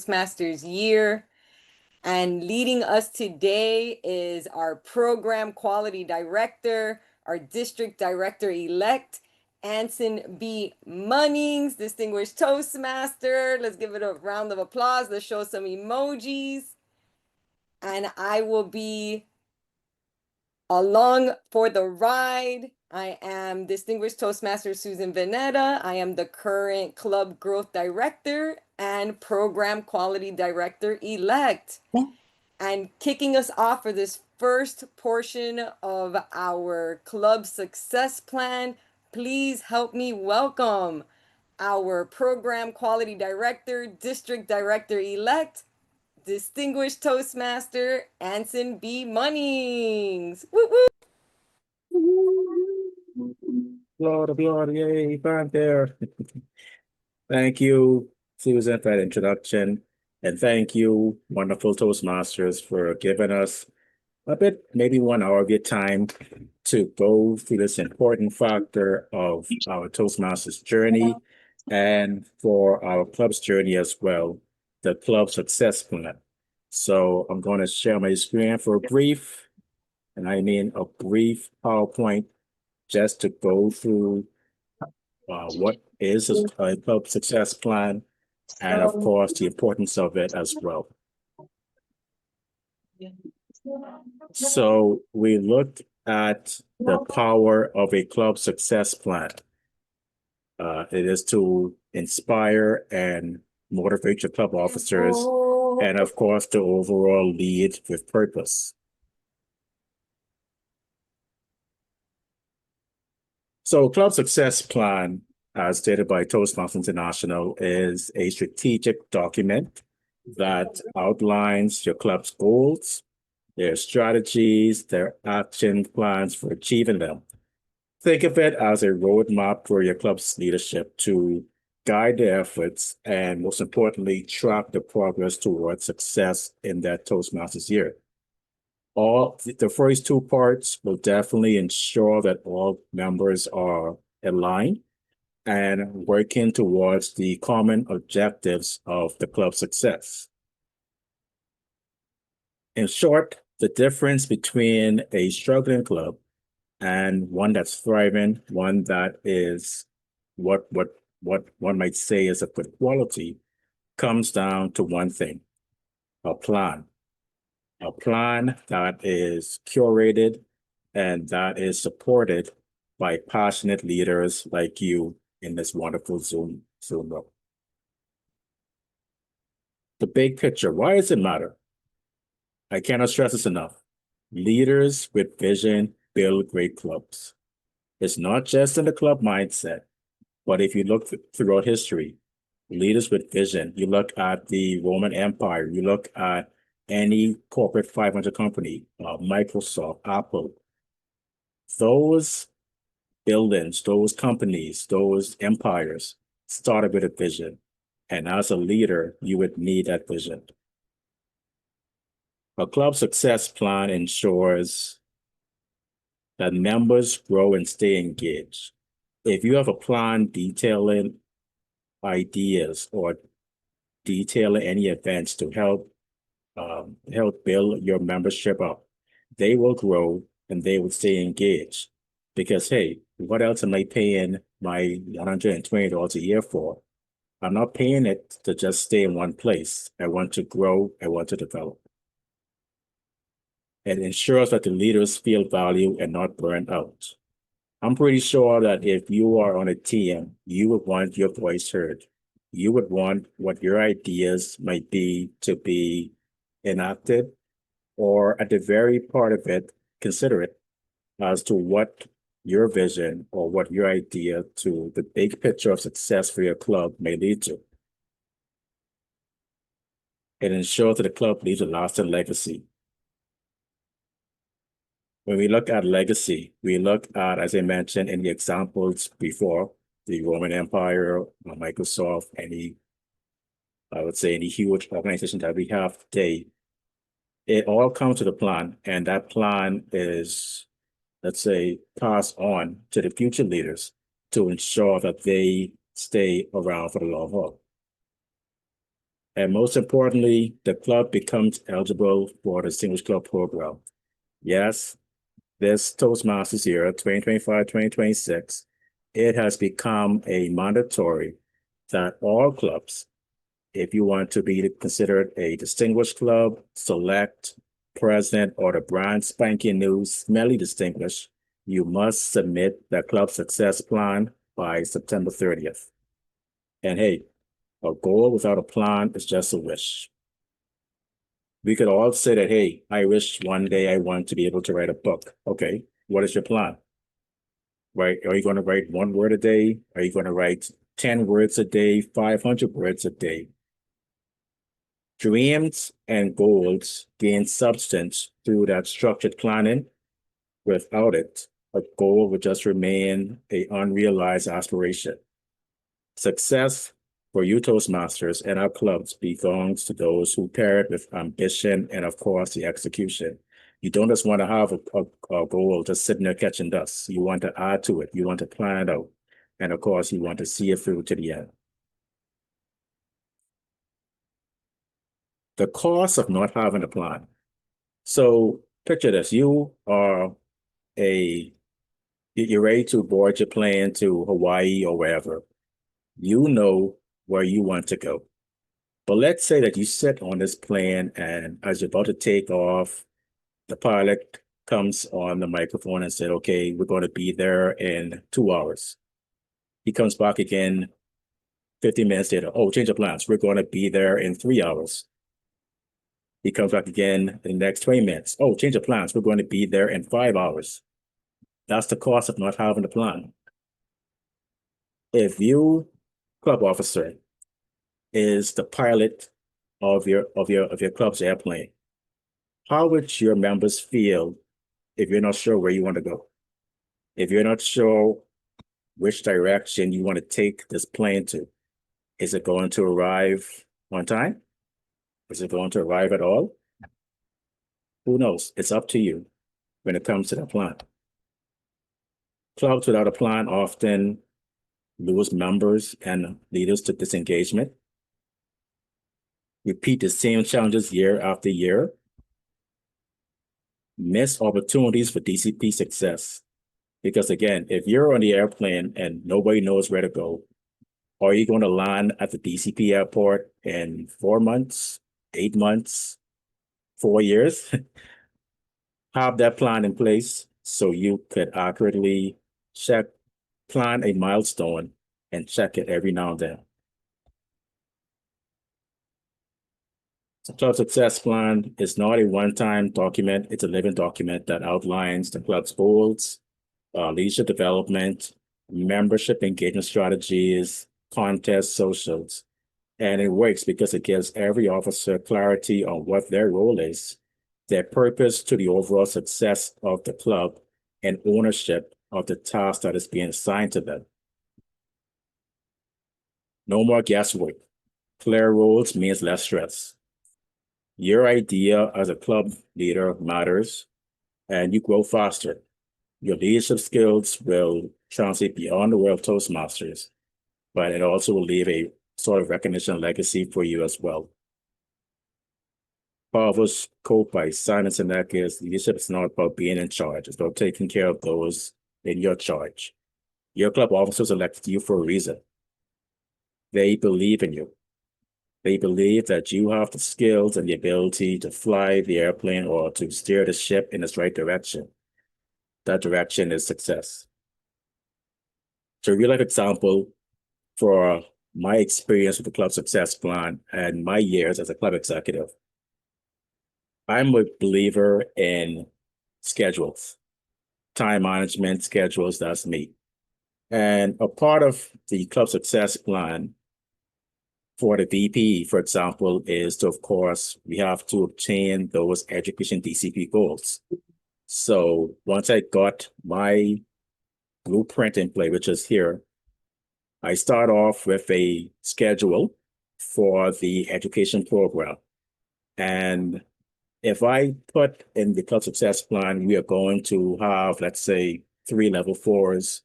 Toastmasters year. And leading us today is our program quality director, our district director-elect, Anson B. Munnings, distinguished Toastmaster. Let's give it a round of applause. Let's show some emojis. And I will be along for the ride. I am Distinguished Toastmaster Susan Veneta. I am the current Club Growth Director and Program Quality Director-elect. And kicking us off for this first portion of our Club Success Plan, please help me welcome our Program Quality Director, District Director-elect, Distinguished Toastmaster Anson B. Munnings. Woo woo! Glory, yay, there. Thank you, Susan, for that introduction. And thank you, wonderful Toastmasters, for giving us a bit, maybe 1 hour of your time to go through this important factor of our Toastmasters journey and for our club's journey as well, the Club Success Plan. So I'm going to share my screen for a brief, and I mean a brief PowerPoint just to go through what is a Club Success Plan and, of course, the importance of it as well. So we looked at the power of a Club Success Plan. It is to inspire and motivate your club officers and, of course, to overall lead with purpose. So Club Success Plan, as stated by Toastmasters International, is a strategic document that outlines your club's goals, their strategies, their action plans for achieving them. Think of it as a roadmap for your club's leadership to guide their efforts and, most importantly, track the progress towards success in that Toastmasters year. The first two parts will definitely ensure that all members are aligned and working towards the common objectives of the club's success. In short, the difference between a struggling club and one that's thriving, one that is what one might say is of good quality, comes down to one thing: a plan. A plan that is curated and that is supported by passionate leaders like you in this wonderful Zoom room. The big picture, why does it matter? I cannot stress this enough. Leaders with vision build great clubs. It's not just in the club mindset, but if you look throughout history, leaders with vision, you look at the Roman Empire, you look at any corporate 500 company, Microsoft, Apple, those buildings, those companies, those empires started with a vision. And as a leader, you would need that vision. A club success plan ensures that members grow and stay engaged. If you have a plan detailing ideas or detailing any events to help build your membership up, they will grow and they will stay engaged. Because, hey, what else am I paying my $120 a year for? I'm not paying it to just stay in one place. I want to grow. I want to develop. It ensures that the leaders feel valued and not burned out. I'm pretty sure that if you are on a team, you would want your voice heard. You would want what your ideas might be to be enacted, or at the very part of it, consider it as to what your vision or what your idea to the big picture of success for your club may lead to. It ensures that the club leaves a lasting legacy. When we look at legacy, we look at, as I mentioned in the examples before, the Roman Empire, Microsoft, any huge organization that we have today. It all comes to the plan, and that plan is, let's say, passed on to the future leaders to ensure that they stay around for the long haul. And most importantly, the club becomes eligible for the Distinguished Club Program. Yes, this Toastmasters year, 2025, 2026, it has become a mandatory that all clubs, if you want to be considered a distinguished club, select, president, or the brand spanking new smelly distinguished, you must submit the club success plan by September 30th. And hey, a goal without a plan is just a wish. We could all say that, hey, I wish one day I want to be able to write a book. Okay, what is your plan? Right? Are you going to write 1 word a day? Are you going to write 10 words a day, 500 words a day? Dreams and goals gain substance through that structured planning. Without it, a goal would just remain an unrealized aspiration. Success for you Toastmasters and our clubs belongs to those who pair it with ambition and, of course, the execution. You don't just want to have a goal just sitting there catching dust. You want to add to it. You want to plan it out. And, of course, you want to see it through to the end. The cost of not having a plan. So picture this. You're ready to board your plane to Hawaii or wherever. You know where you want to go. But let's say that you sit on this plane and as you're about to take off, the pilot comes on the microphone and said, okay, we're going to be there in 2 hours. He comes back again 15 minutes later. Oh, change of plans. We're going to be there in 3 hours. He comes back again in the next 20 minutes. Oh, change of plans. We're going to be there in 5 hours. That's the cost of not having a plan. If you, club officer, is the pilot of your club's airplane, how would your members feel if you're not sure where you want to go? If you're not sure which direction you want to take this plane to, is it going to arrive on time? Is it going to arrive at all? Who knows? It's up to you when it comes to the plan. Clubs without a plan often lose members and leaders to disengagement. Repeat the same challenges year after year. Miss opportunities for DCP success. Because again, if you're on the airplane and nobody knows where to go, are you going to land at the DCP airport in 4 months, 8 months, 4 years? Have that plan in place so you could accurately plan a milestone and check it every now and then. The club success plan is not a one-time document. It's a living document that outlines the club's goals, leadership development, membership engagement strategies, contests, socials. And it works because it gives every officer clarity on what their role is, their purpose to the overall success of the club, and ownership of the task that is being assigned to them. No more guesswork. Clear roles means less stress. Your idea as a club leader matters, and you grow faster. Your leadership skills will translate beyond the world of Toastmasters, but it also will leave a sort of recognition legacy for you as well. Powerful's quote by Simon Sinek is, leadership is not about being in charge. It's about taking care of those in your charge. Your club officers elected you for a reason. They believe in you. They believe that you have the skills and the ability to fly the airplane or to steer the ship in its right direction. That direction is success. So a real life example for my experience with the club success plan and my years as a club executive. I'm a believer in schedules, time management schedules, that's me. And a part of the club success plan for the VP, for example, is to, of course, we have to obtain those education DCP goals. So once I got my blueprint in play, which is here, I start off with a schedule for the education program. And if I put in the club success plan, we are going to have, let's say, 3 level 4s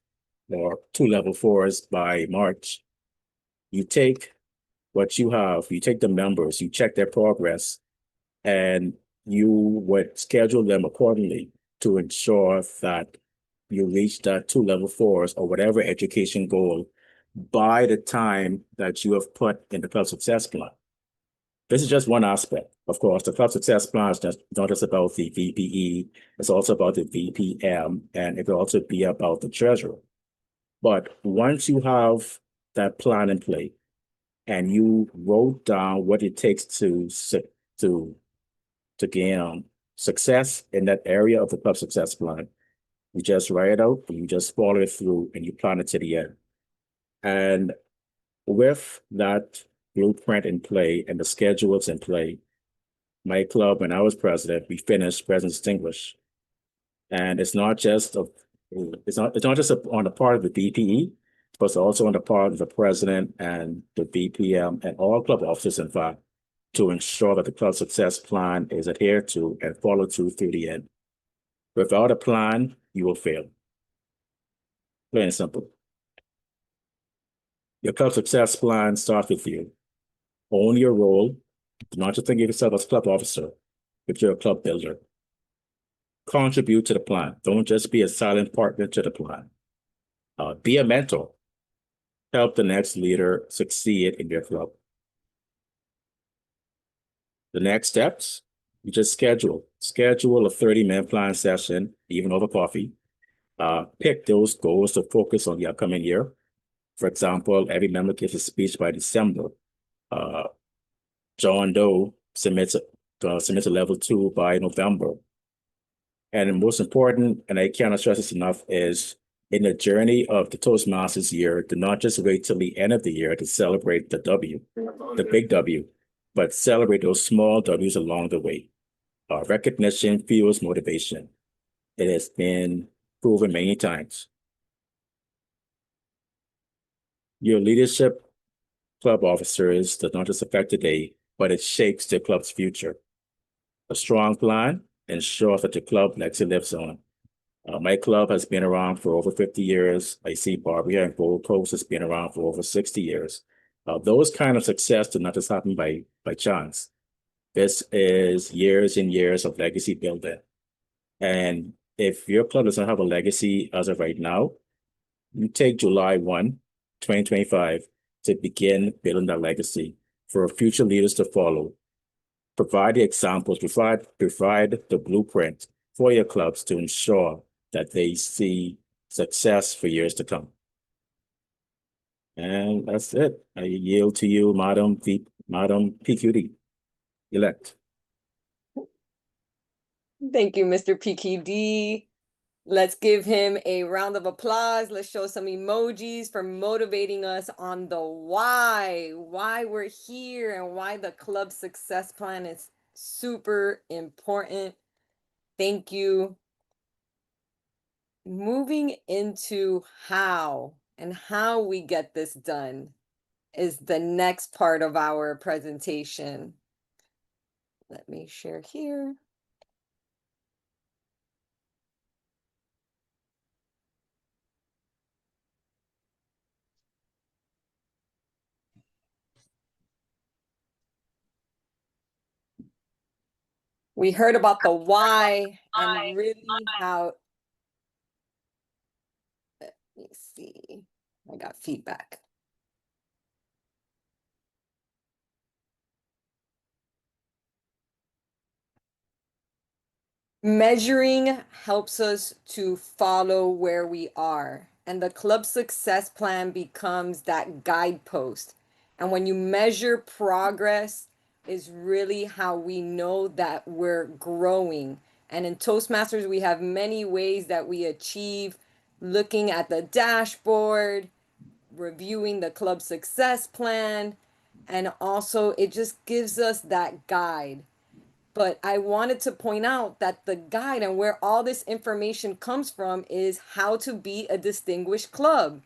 or 2 level 4s by March. You take what you take the members, you check their progress, and you would schedule them accordingly to ensure that you reach that 2 level 4s or whatever education goal by the time that you have put in the club success plan. This is just one aspect. Of course, the club success plan is not just about the VPE, it's also about the VPM, and it will also be about the treasurer. But once you have that plan in play and you wrote down what it takes to gain success in that area of the club success plan, you just write it out, and you just follow it through, and you plan it to the end. And with that blueprint in play and the schedules in play, my club, when I was president, we finished President's Distinguished. And it's not just on the part of the VPE, but it's also on the part of the president and the VPM and all club officers, in fact, to ensure that the club success plan is adhered to and followed through the end. Without a plan, you will fail. Plain and simple. Your club success plan starts with you. Own your role. Do not just think of yourself as a club officer, but you're a club builder. Contribute to the plan. Don't just be a silent partner to the plan. Be a mentor. Help the next leader succeed in your club. The next steps, you just schedule a 30-minute plan session, even over coffee. Pick those goals to focus on the upcoming year. For example, every member gives a speech by December. John Doe submits a level 2 by November. And the most important, and I cannot stress this enough, is in the journey of the Toastmasters year, do not just wait till the end of the year to celebrate the W, the big W, but celebrate those small W's along the way. Recognition fuels motivation. It has been proven many times. Your leadership club officers does not just affect today, but it shapes the club's future. A strong plan ensures that the club legacy lives on. My club has been around for over 50 years. I see Barbara and Gold Coast has been around for over 60 years. Those kind of success do not just happen by chance. This is years and years of legacy building. And if your club doesn't have a legacy as of right now, you take July 1, 2025 to begin building that legacy for future leaders to follow. Provide the examples, provide the blueprint for your clubs to ensure that they see success for years to come. And that's it. I yield to you, Madam PQD elect. Thank you, Mr. PQD. Let's give him a round of applause. Let's show some emojis for motivating us on the why we're here and why the club success plan is super important. Thank you. Moving into how and how we get this done is the next part of our presentation. Let me share here. We heard about the why and really how, let me see, I got feedback. Measuring helps us to follow where we are, and the club success plan becomes that guidepost. And when you measure progress, is really how we know that we're growing. And in Toastmasters, we have many ways that we achieve looking at the dashboard, reviewing the club success plan, and also it just gives us that guide. But I wanted to point out that the guide and where all this information comes from is how to be a distinguished club.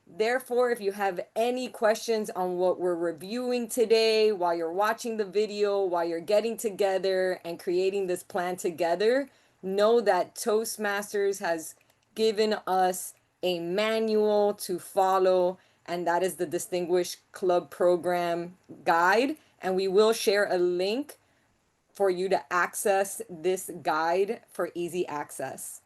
Therefore, if you have any questions on what we're reviewing today, while you're watching the video, while you're getting together and creating this plan together, know that Toastmasters has given us a manual to follow, and that is the Distinguished Club Program Guide. And we will share a link for you to access this guide for easy access.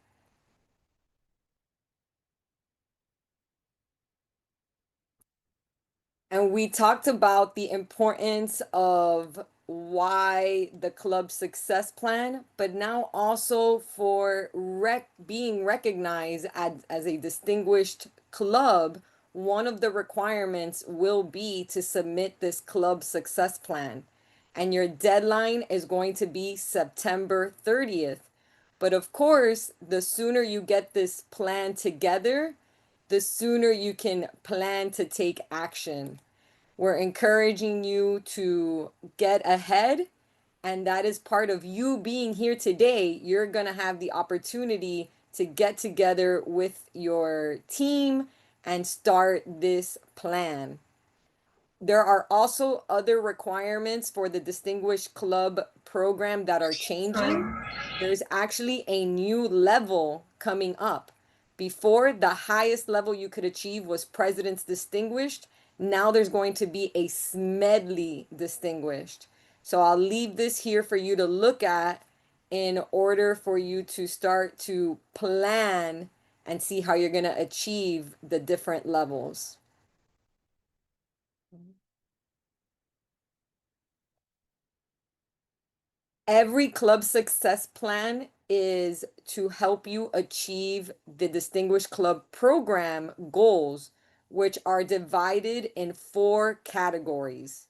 And we talked about the importance of why the club success plan, but now also for being recognized as a distinguished club, one of the requirements will be to submit this club success plan. And your deadline is going to be September 30th. But of course, the sooner you get this plan together, the sooner you can plan to take action. We're encouraging you to get ahead, and that is part of you being here today. You're going to have the opportunity to get together with your team and start this plan. There are also other requirements for the Distinguished Club program that are changing. There's actually a new level coming up. Before, the highest level you could achieve was President's Distinguished. Now there's going to be a Smedley Distinguished. So I'll leave this here for you to look at in order for you to start to plan and see how you're going to achieve the different levels. Every club success plan is to help you achieve the Distinguished Club Program goals, which are divided in 4 categories.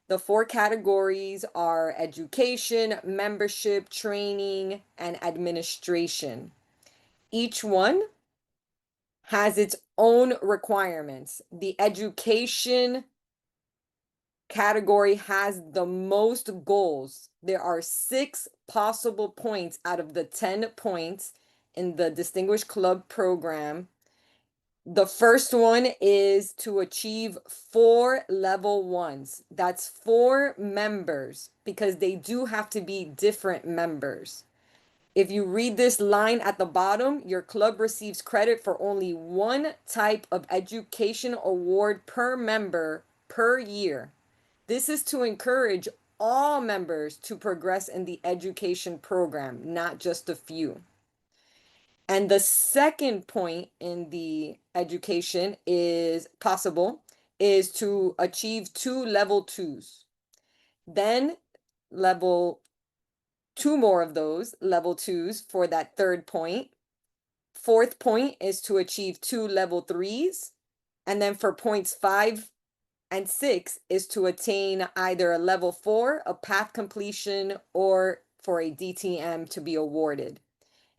The 4 categories are education, membership, training, and administration. Each one has its own requirements. The education category has the most goals. There are 6 possible points out of the 10 points in the Distinguished Club program. The first one is to achieve 4 level 1s. That's 4 members because they do have to be different members. If you read this line at the bottom, your club receives credit for only one type of education award per member per year. This is to encourage all members to progress in the education program, not just a few. And the second point in the education is possible is to achieve 2 level 2s. Then level 2 more of those level 2s for that third point. Fourth point is to achieve 2 level 3s. And then for points 5 and 6 is to attain either a level 4, a path completion, or for a DTM to be awarded.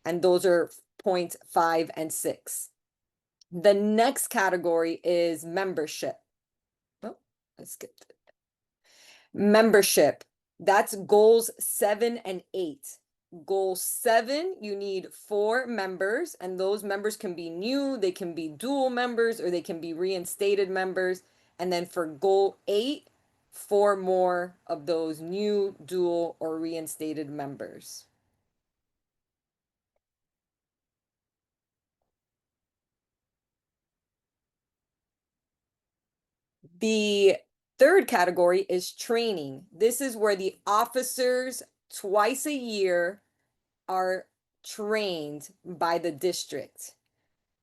And those are points 5 and 6. The next category is membership. Oh, I skipped it. Membership. That's goals 7 and 8. Goal 7, you need 4 members, and those members can be new, they can be dual members, or they can be reinstated members. And then for goal 8, 4 more of those new, dual, or reinstated members. The third category is training. This is where the officers twice a year are trained by the district.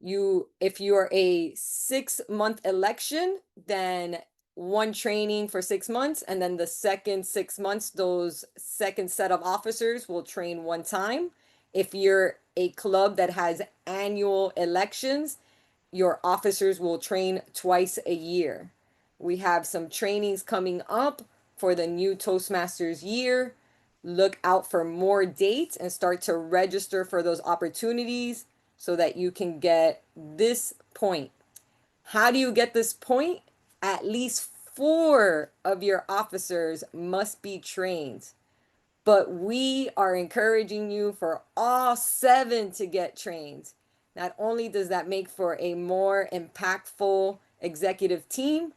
If you are a 6-month election, then one training for 6 months, and then the second 6 months, those second set of officers will train one time. If you're a club that has annual elections, your officers will train twice a year. We have some trainings coming up for the new Toastmasters year. Look out for more dates and start to register for those opportunities so that you can get this point. How do you get this point? At least 4 of your officers must be trained. But we are encouraging you for all 7 to get trained. Not only does that make for a more impactful executive team,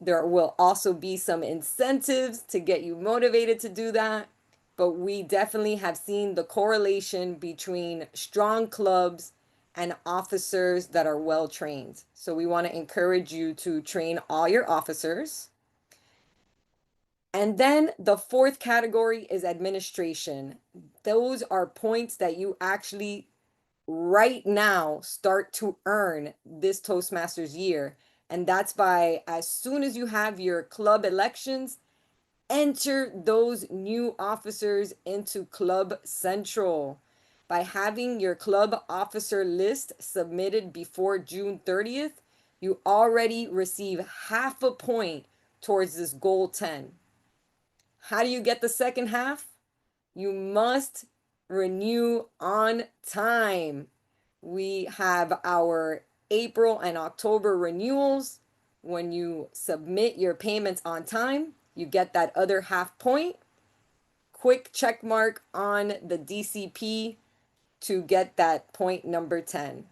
there will also be some incentives to get you motivated to do that. But we definitely have seen the correlation between strong clubs and officers that are well trained. So we want to encourage you to train all your officers. And then the fourth category is administration. Those are points that you actually right now start to earn this Toastmasters year. And that's by as soon as you have your club elections, enter those new officers into Club Central. By having your club officer list submitted before June 30th, you already receive half a point towards this goal 10. How do you get the second half? You must renew on time. We have our April and October renewals. When you submit your payments on time, you get that other half point. Quick check mark on the DCP to get that point number 10.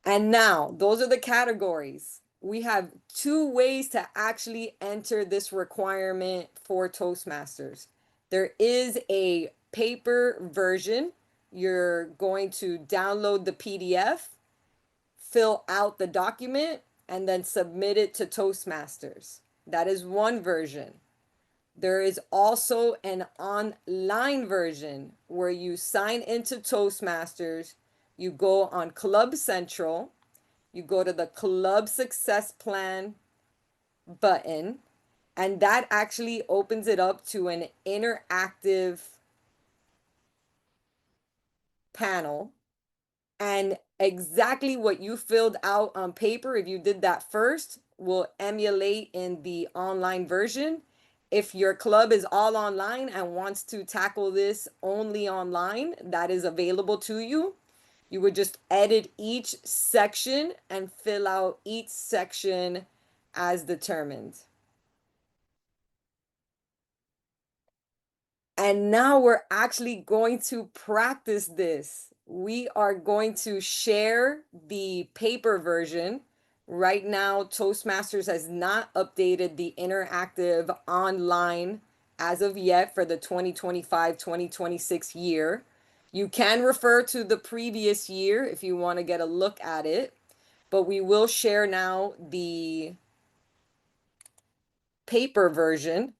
And now, those are the categories. We have two ways to actually enter this requirement for Toastmasters. There is a paper version. You're going to download the PDF, fill out the document, and then submit it to Toastmasters. That is one version. There is also an online version where you sign into Toastmasters. You go on Club Central, you go to the Club Success Plan button, and that actually opens it up to an interactive panel. And exactly what you filled out on paper, if you did that first, will emulate in the online version. If your club is all online and wants to tackle this only online, that is available to you. You would just edit each section and fill out each section as determined. And now we're actually going to practice this. We are going to share the paper version. Right now, Toastmasters has not updated the interactive online as of yet for the 2025-2026 year. You can refer to the previous year if you want to get a look at it, but we will share now the paper version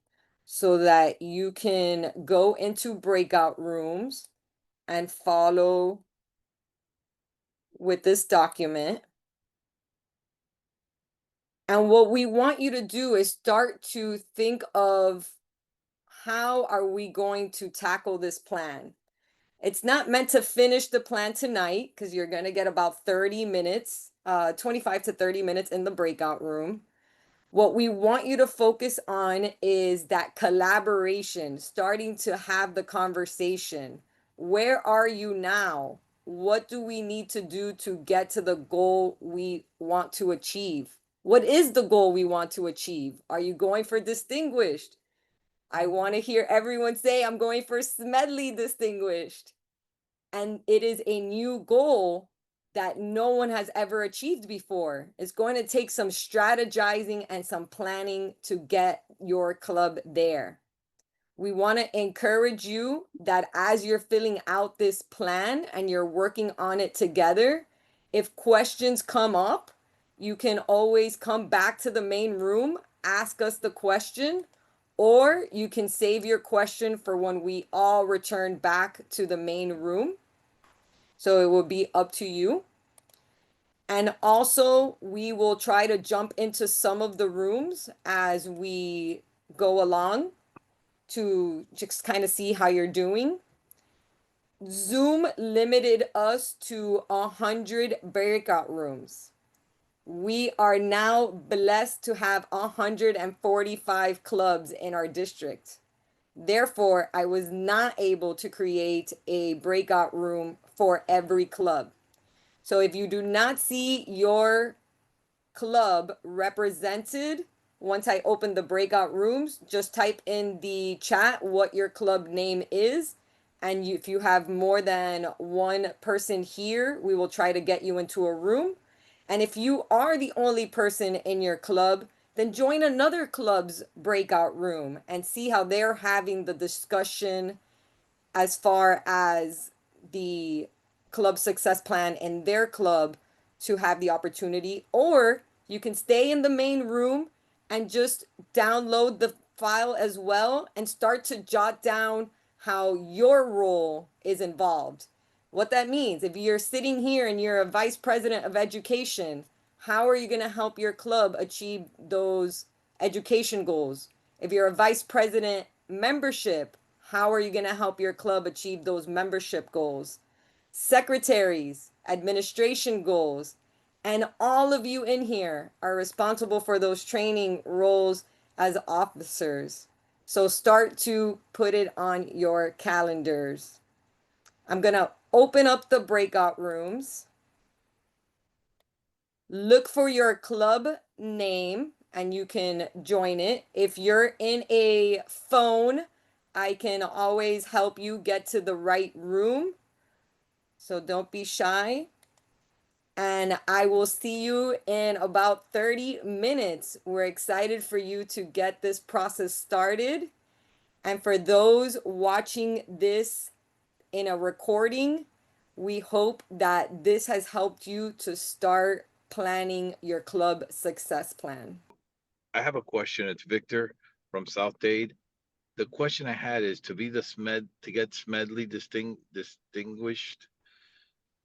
so that you can go into breakout rooms and follow with this document. And what we want you to do is start to think of how are we going to tackle this plan. It's not meant to finish the plan tonight because you're going to get about 30 minutes, 25 to 30 minutes in the breakout room. What we want you to focus on is that collaboration, starting to have the conversation. Where are you now? What do we need to do to get to the goal we want to achieve? What is the goal we want to achieve? Are you going for distinguished? I want to hear everyone say, I'm going for Smedley distinguished. And it is a new goal that no one has ever achieved before. It's going to take some strategizing and some planning to get your club there. We want to encourage you that as you're filling out this plan and you're working on it together, if questions come up, you can always come back to the main room, ask us the question, or you can save your question for when we all return back to the main room. So it will be up to you. And also, we will try to jump into some of the rooms as we go along to just kind of see how you're doing. Zoom limited us to 100 breakout rooms. We are now blessed to have 145 clubs in our district. Therefore, I was not able to create a breakout room for every club. So if you do not see your club represented, once I open the breakout rooms, just type in the chat what your club name is. And if you have more than one person here, we will try to get you into a room. And if you are the only person in your club, then join another club's breakout room and see how they're having the discussion as far as the club success plan in their club to have the opportunity, or you can stay in the main room and just download the file as well and start to jot down how your role is involved. What that means, if you're sitting here and you're a vice president of education, how are you going to help your club achieve those education goals? If you're a vice president membership, how are you going to help your club achieve those membership goals? Secretaries, administration goals, and all of you in here are responsible for those training roles as officers. So start to put it on your calendars. I'm going to open up the breakout rooms. Look for your club name and you can join it. If you're in a phone, I can always help you get to the right room. So don't be shy. And I will see you in about 30 minutes. We're excited for you to get this process started. And for those watching this in a recording, we hope that this has helped you to start planning your club success plan. I have a question. It's Victor from South Dade. The question I had is to be the SMED, to get SMEDLY distinguished,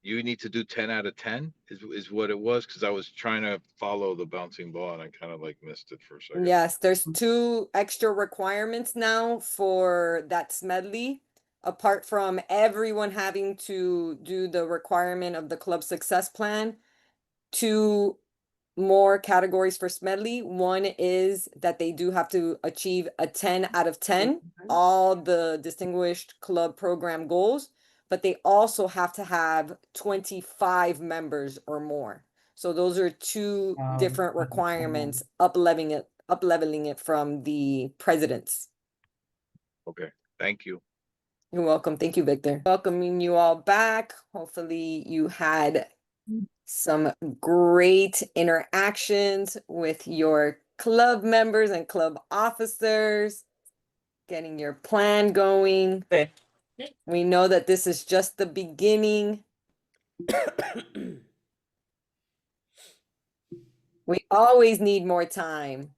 you need to do 10 out of 10 is what it was. Cause I was trying to follow the bouncing ball and I kind of like missed it for a second. Yes, there's 2 extra requirements now for that SMEDLY, apart from everyone having to do the requirement of the club success plan. 2 more categories for SMEDLY. One is that they do have to achieve a 10 out of 10, all the distinguished club program goals, but they also have to have 25 members or more. So those are 2 different requirements, up leveling it from the presidents. Okay. Thank you. You're welcome. Thank you, Victor. Welcoming you all back. Hopefully you had some great interactions with your club members and club officers, getting your plan going. Okay. We know that this is just the beginning. We always need more time.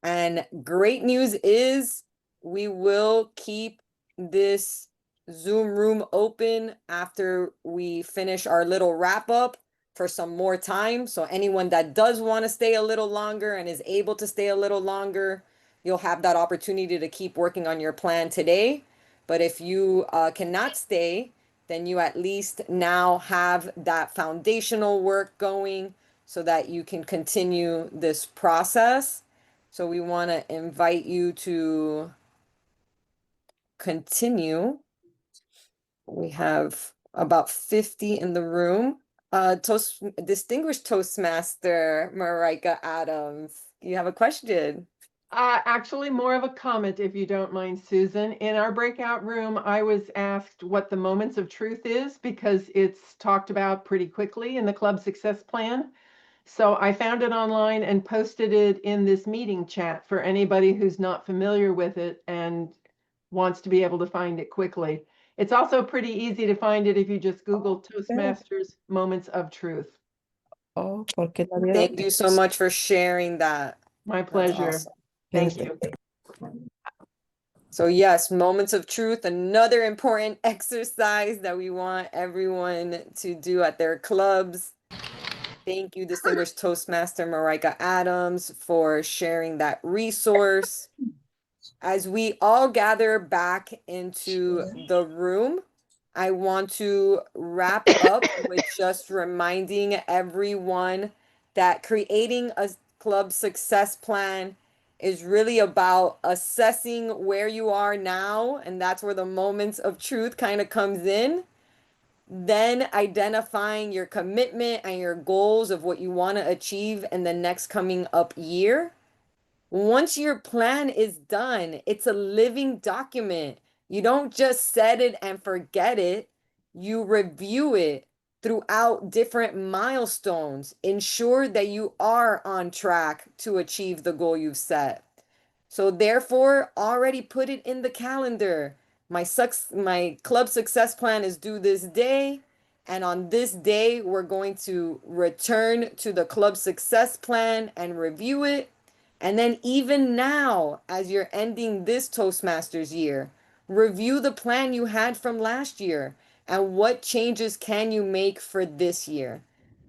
And great news is we will keep this Zoom room open after we finish our little wrap up for some more time. So anyone that does want to stay a little longer and is able to stay a little longer, you'll have that opportunity to keep working on your plan today. But if you cannot stay, then you at least now have that foundational work going so that you can continue this process. So we want to invite you to continue. We have about 50 in the room. Distinguished Toastmaster Marika Adams, you have a question? Actually, more of a comment, if you don't mind, Susan. In our breakout room, I was asked what the moments of truth is because it's talked about pretty quickly in the club success plan. So I found it online and posted it in this meeting chat for anybody who's not familiar with it and wants to be able to find it quickly. It's also pretty easy to find it if you just Google Toastmasters Moments of Truth. Oh, porque Thank you so much for sharing that. My That's pleasure. awesome. Thank you. So yes, moments of truth, another important exercise that we want everyone to do at their clubs. Thank you, Distinguished Toastmaster Marika Adams, for sharing that resource. As we all gather back into the room, I want to wrap up with just reminding everyone that creating a club success plan is really about assessing where you are now, and that's where the moments of truth kind of comes in. Then identifying your commitment and your goals of what you want to achieve in the next coming up year. Once your plan is done, it's a living document. You don't just set it and forget it. You review it throughout different milestones. Ensure that you are on track to achieve the goal you've set. So therefore, already put it in the calendar. My club success plan is due this day. And on this day, we're going to return to the club success plan and review it. And then even now, as you're ending this Toastmasters year, review the plan you had from last year and what changes can you make for this year.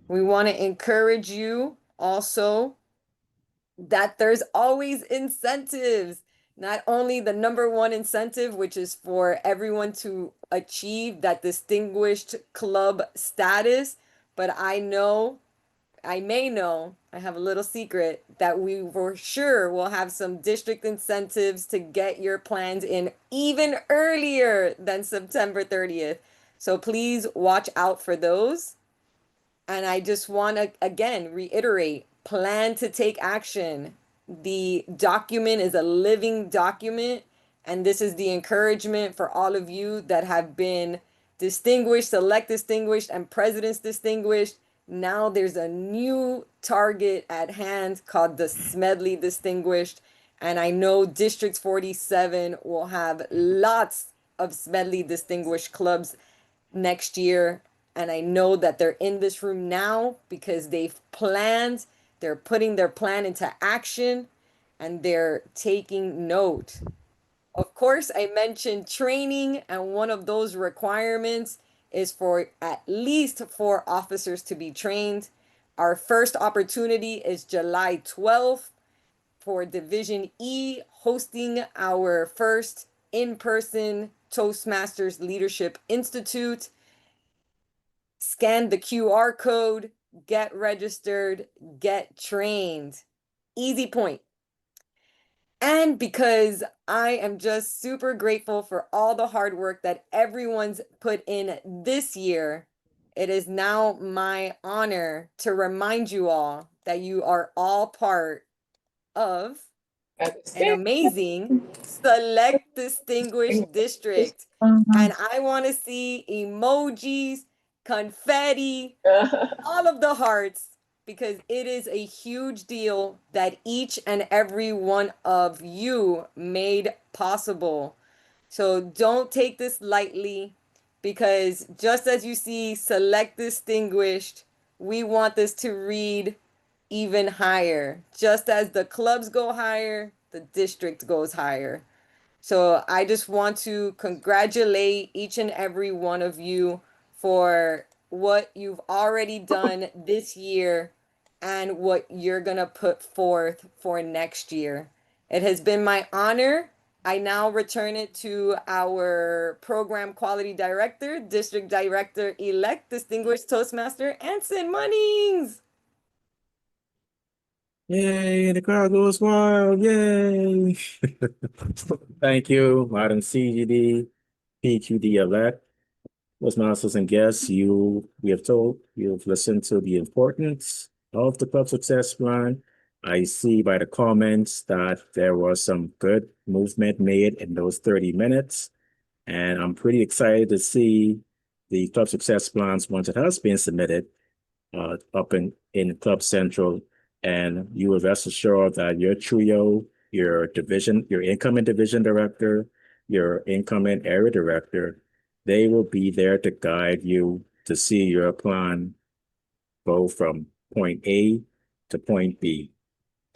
We want to encourage you also that there's always incentives. Not only the number one incentive, which is for everyone to achieve that distinguished club status, but I have a little secret that we for sure will have some district incentives to get your plans in even earlier than September 30th. So please watch out for those. And I just want to again reiterate, plan to take action. The document is a living document, and this is the encouragement for all of you that have been distinguished, select distinguished, and presidents distinguished. Now there's a new target at hand called the Smedley Distinguished, and I know District 47 will have lots of Smedley Distinguished clubs next year. And I know that they're in this room now because they've planned, they're putting their plan into action, and they're taking note. Of course, I mentioned training, and one of those requirements is for at least 4 officers to be trained. Our first opportunity is July 12th for Division E, hosting our first in-person Toastmasters Leadership Institute. Scan the QR code, get registered, get trained. Easy point. And because I am just super grateful for all the hard work that everyone's put in this year, it is now my honor to remind you all that you are all part of an amazing select distinguished district. And I want to see emojis, confetti, all of the hearts, because it is a huge deal that each and every one of you made possible. So don't take this lightly, because just as you see select distinguished, we want this to read even higher. Just as the clubs go higher, the district goes higher. So I just want to congratulate each and every one of you for what you've already done this year and what you're going to put forth for next year. It has been my honor. I now return it to our program quality director, district director elect, distinguished Toastmaster Anson Munnings. Yay, the crowd goes wild. Yay. Thank you, Madam CGD, PQD elect. Toastmasters and guests, we have told, you've listened to the importance of the club success plan. I see by the comments that there was some good movement made in those 30 minutes. And I'm pretty excited to see the club success plans once it has been submitted up in Club Central. And you will rest assured that your trio, your incoming division director, your incoming area director, they will be there to guide you to see your plan go from point A to point B,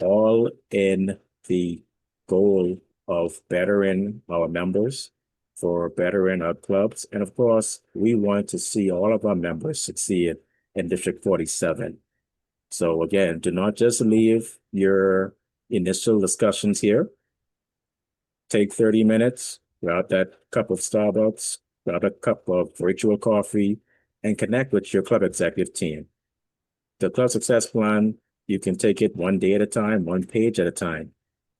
all in the goal of bettering our members, for bettering our clubs. And of course, we want to see all of our members succeed in District 47. So again, do not just leave your initial discussions here. Take 30 minutes, grab that cup of Starbucks, grab a cup of virtual coffee, and connect with your club executive team. The club success plan, you can take it one day at a time, one page at a time.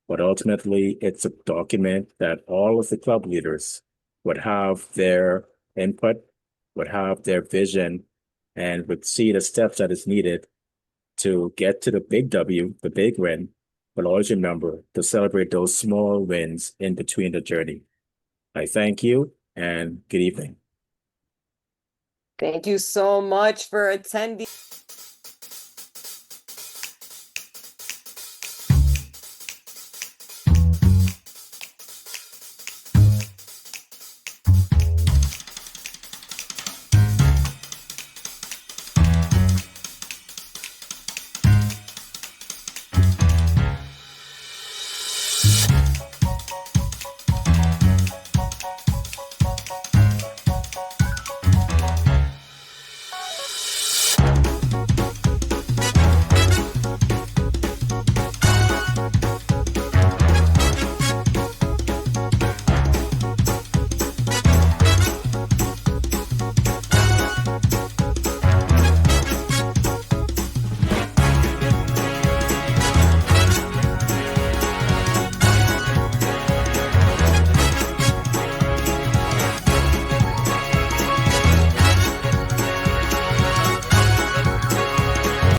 But ultimately, it's a document that all of the club leaders would have their input, would have their vision, and would see the steps that is needed to get to the big W, the big win, but always remember to celebrate those small wins in between the journey. I thank you and good evening. Thank you so much for attending.